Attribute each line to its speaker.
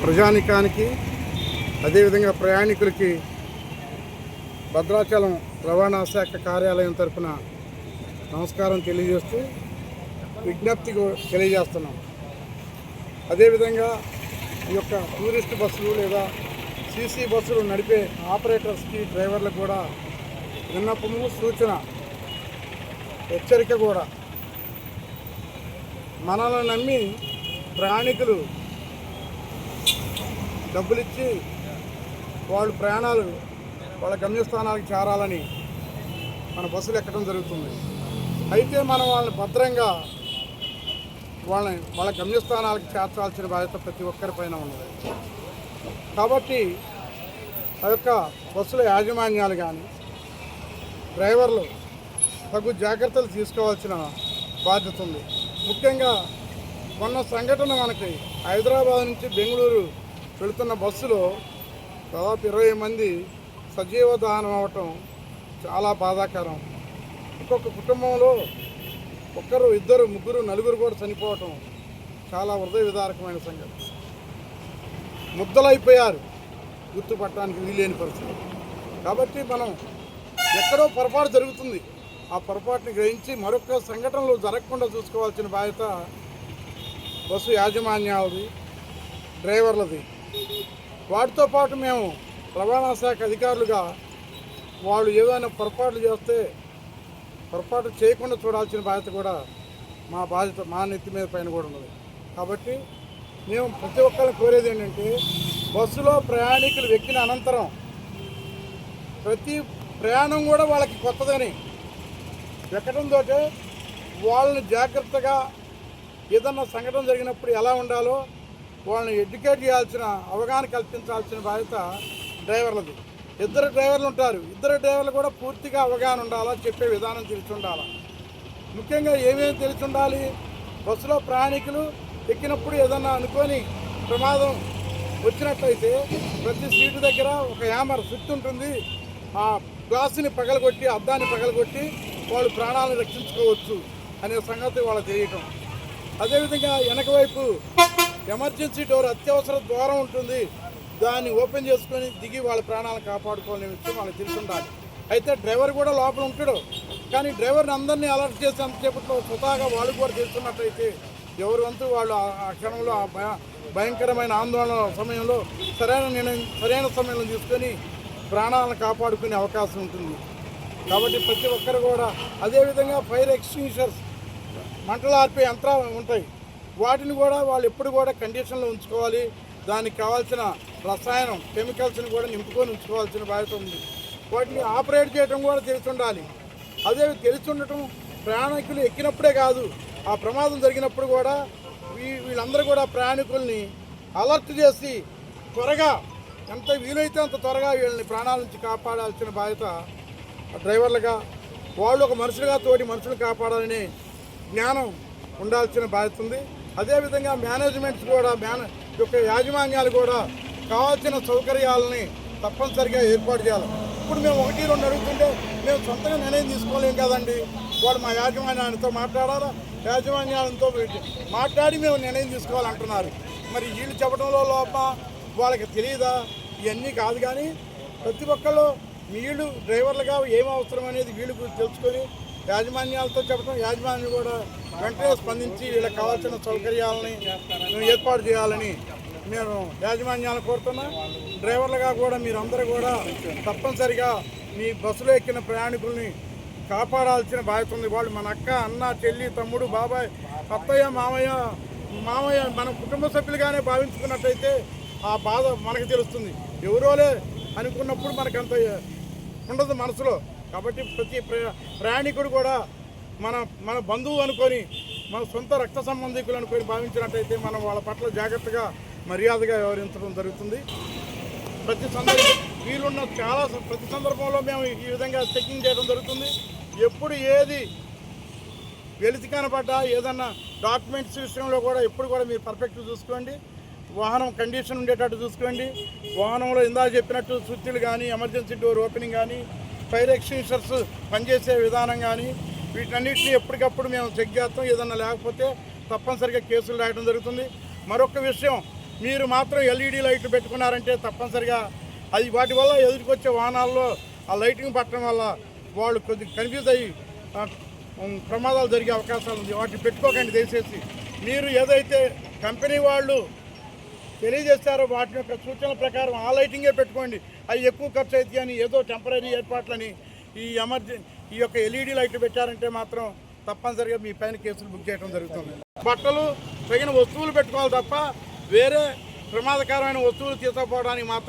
Speaker 1: ప్రజానికానికి అదేవిధంగా ప్రయాణికులకి భద్రాచలం రవాణా శాఖ కార్యాలయం తరఫున నమస్కారం తెలియజేస్తూ విజ్ఞప్తి తెలియజేస్తున్నాం. అదేవిధంగా ఈ యొక్క టూరిస్ట్ బస్సులు లేదా సీసీ బస్సులు నడిపే ఆపరేటర్స్కి డ్రైవర్లకు కూడా విన్నపము, సూచన, హెచ్చరిక కూడా. మనల్ని నమ్మి ప్రయాణికులు డబ్బులిచ్చి వాళ్ళు ప్రయాణాలు వాళ్ళ గమ్యస్థానాలకు చేరాలని మన బస్సులు ఎక్కడం జరుగుతుంది. అయితే మనం వాళ్ళని భద్రంగా వాళ్ళ గమ్యస్థానాలకు చేర్చాల్సిన బాధ్యత ప్రతి ఒక్కరిపైన ఉన్నది. కాబట్టి ఆ యొక్క బస్సుల యాజమాన్యాలు కానీ డ్రైవర్లు తగు జాగ్రత్తలు తీసుకోవాల్సిన బాధ్యత ఉంది. ముఖ్యంగా మొన్న సంఘటన మనకి హైదరాబాద్ నుంచి బెంగళూరు వెళుతున్న బస్సులో దాదాపు 20 మంది సజీవ దహనం అవ్వటం చాలా బాధాకరం. ఒక్కొక్క కుటుంబంలో ఒక్కరు, ఇద్దరు, ముగ్గురు, నలుగురు కూడా చనిపోవటం చాలా హృదయ విదారకమైన సంగతి. ముద్దలైపోయారు, గుర్తుపట్టడానికి వీలేని పరిస్థితి. కాబట్టి మనం ఎక్కడో పొరపాటు జరుగుతుంది, ఆ పొరపాటుని గ్రహించి మరొక సంఘటనలు జరగకుండా చూసుకోవాల్సిన బాధ్యత బస్సు యాజమాన్యాలది, డ్రైవర్లది. వాటితో పాటు మేము రవాణా శాఖ అధికారులుగా వాళ్ళు ఏదైనా పొరపాట్లు చేస్తే పొరపాటు చేయకుండా చూడాల్సిన బాధ్యత కూడా మా నెత్తి మీద పైన కూడా ఉన్నది. కాబట్టి మేము ప్రతి ఒక్కరిని కోరేది ఏంటంటే, బస్సులో ప్రయాణికులు ఎక్కిన అనంతరం ప్రతి ప్రయాణం కూడా వాళ్ళకి కొత్తదని ఎక్కడంతో వాళ్ళని జాగ్రత్తగా ఏదన్నా సంఘటన జరిగినప్పుడు ఎలా ఉండాలో వాళ్ళని ఎడ్యుకేట్ చేయాల్సిన, అవగాహన కల్పించాల్సిన బాధ్యత డ్రైవర్లది. ఇద్దరు డ్రైవర్లు ఉంటారు, ఇద్దరు డ్రైవర్లు కూడా పూర్తిగా అవగాహన ఉండాలా, చెప్పే విధానం తెలిసి ఉండాలా. ముఖ్యంగా ఏమేమి తెలిసి ఉండాలి? బస్సులో ప్రయాణికులు ఎక్కినప్పుడు ఏదన్నా అనుకొని ప్రమాదం వచ్చినట్లయితే ప్రతి సీటు దగ్గర ఒక హ్యామర్ స్విచ్ ఉంటుంది. ఆ గ్లాసుని పగలగొట్టి, అద్దాన్ని పగలగొట్టి వాళ్ళు ప్రాణాలను రక్షించుకోవచ్చు అనే సంగతి వాళ్ళకి తెలియటం. అదేవిధంగా వెనక వైపు ఎమర్జెన్సీ డోర్, అత్యవసర ద్వారం ఉంటుంది, దాన్ని ఓపెన్ చేసుకొని దిగి వాళ్ళ ప్రాణాలను కాపాడుకోవాలనే విషయం వాళ్ళకి తెలిసి ఉండాలి. అయితే డ్రైవర్ కూడా లోపల ఉంటాడు, కానీ డ్రైవర్ని అందరినీ అలర్ట్ చేసి అంతసేపట్లో స్వతహాగా వాళ్ళు కూడా తెలుసుకున్నట్లయితే ఎవరి వంతు వాళ్ళు ఆ క్షణంలో ఆ భయంకరమైన ఆందోళన సమయంలో సరైన సమయంలో తీసుకొని ప్రాణాలను కాపాడుకునే అవకాశం ఉంటుంది. కాబట్టి ప్రతి ఒక్కరు కూడా, అదేవిధంగా ఫైర్ ఎక్స్టింగ్విషర్స్, మంటలు ఆర్పే యంత్రాలు ఉంటాయి, వాటిని కూడా వాళ్ళు ఎప్పుడు కూడా కండిషన్లో ఉంచుకోవాలి. దానికి కావాల్సిన రసాయనం, కెమికల్స్ని కూడా నింపుకొని ఉంచుకోవాల్సిన బాధ్యత ఉంది. వాటిని ఆపరేట్ చేయడం కూడా తెలిసి ఉండాలి. అదే తెలిసి ఉండటం ప్రయాణికులు ఎక్కినప్పుడే కాదు, ఆ ప్రమాదం జరిగినప్పుడు కూడా వీళ్ళందరూ కూడా ప్రయాణికుల్ని అలర్ట్ చేసి త్వరగా, ఎంత వీలైతే అంత త్వరగా వీళ్ళని ప్రాణాల నుంచి కాపాడాల్సిన బాధ్యత డ్రైవర్లుగా, వాళ్ళు ఒక మనుషులుగా తోటి మనుషులు కాపాడాలనే జ్ఞానం ఉండాల్సిన బాధ్యత ఉంది. అదేవిధంగా మేనేజ్మెంట్స్ కూడా, యొక్క యాజమాన్యాలు కూడా కావాల్సిన సౌకర్యాలని తప్పనిసరిగా ఏర్పాటు చేయాలి. ఇప్పుడు మేము 1-2 అడుగుతుంటే మేము సొంతంగా నిర్ణయం తీసుకోలేం కదండి. వాళ్ళు మా యాజమాన్యాలతో మాట్లాడాలా, యాజమాన్యాలతో మాట్లాడి మేము నిర్ణయం తీసుకోవాలంటున్నారు. మరి వీళ్ళు చెప్పడంలో లోపం వాళ్ళకి తెలియదా? ఇవన్నీ కాదు. కానీ ప్రతి ఒక్కళ్ళు వీళ్ళు డ్రైవర్లుగా ఏం అవసరం అనేది వీళ్ళు తెలుసుకొని యాజమాన్యాలతో చెప్పడం, యాజమాన్యం కూడా వెంటనే స్పందించి వీళ్ళకి కావాల్సిన సౌకర్యాలని ఏర్పాటు చేయాలని నేను యాజమాన్యాలను కోరుతున్నా. డ్రైవర్లుగా కూడా మీరందరూ కూడా తప్పనిసరిగా మీ బస్సులో ఎక్కిన ప్రయాణికుల్ని కాపాడాల్సిన బాధ్యత ఉంది. వాళ్ళు మన అక్క, అన్న, చెల్లి, తమ్ముడు, బాబాయ్, అత్తయ్య, మామయ్య మన కుటుంబ సభ్యులుగానే భావించుకున్నట్టయితే ఆ బాధ మనకు తెలుస్తుంది. ఎవరోలే అనుకున్నప్పుడు మనకంత ఉండదు మనసులో. కాబట్టి ప్రతి ప్రయాణికుడు కూడా మన బంధువు అనుకొని, మన సొంత రక్త సంబంధికులు అనుకొని భావించినట్టయితే మనం వాళ్ళ పట్ల జాగ్రత్తగా, మర్యాదగా వ్యవహరించడం జరుగుతుంది. ప్రతి సందర్భంలో మేము ఈ విధంగా చెకింగ్ చేయడం జరుగుతుంది. ఎప్పుడు ఏది వెలిసి కనపడ్డా, ఏదన్నా డాక్యుమెంట్స్ విషయంలో కూడా ఎప్పుడు కూడా మీరు పర్ఫెక్ట్ చూసుకోండి. వాహనం కండిషన్ ఉండేటట్టు చూసుకోండి. వాహనంలో ఇందాక చెప్పినట్టు స్విచ్లు కానీ, ఎమర్జెన్సీ డోర్ ఓపెనింగ్ కానీ, ఫైర్ ఎక్స్టింగ్విషర్స్ పనిచేసే విధానం కానీ, వీటన్నిటిని ఎప్పటికప్పుడు మేము చెక్ చేస్తాం. ఏదన్నా లేకపోతే తప్పనిసరిగా కేసులు రాయడం జరుగుతుంది. మరొక విషయం, మీరు మాత్రం ఎల్ఈడి లైట్లు పెట్టుకున్నారంటే తప్పనిసరిగా అది వాటి వల్ల ఎదురుకొచ్చే వాహనాల్లో ఆ లైటింగ్ పట్టడం వల్ల వాళ్ళు కొద్దిగా కన్ఫ్యూజ్ అయ్యి ప్రమాదాలు జరిగే అవకాశాలు ఉంది. వాటిని పెట్టుకోకండి దయచేసి. మీరు ఏదైతే కంపెనీ వాళ్ళు తెలియజేస్తారో వాటి యొక్క సూచనల ప్రకారం ఆ లైటింగే పెట్టుకోండి. అవి ఎక్కువ ఖర్చు అవుతాయి అని ఏదో టెంపరీ ఏర్పాట్లని ఈ యొక్క ఎల్ఈడి లైట్లు పెట్టారంటే మాత్రం తప్పనిసరిగా మీ పైన కేసులు బుక్ చేయడం జరుగుతుంది. బట్టలు తగిన వస్తువులు పెట్టుకోవాలి తప్ప వేరే ప్రమాదకరమైన వస్తువులు తీసుకుపోవడానికి మాత్రం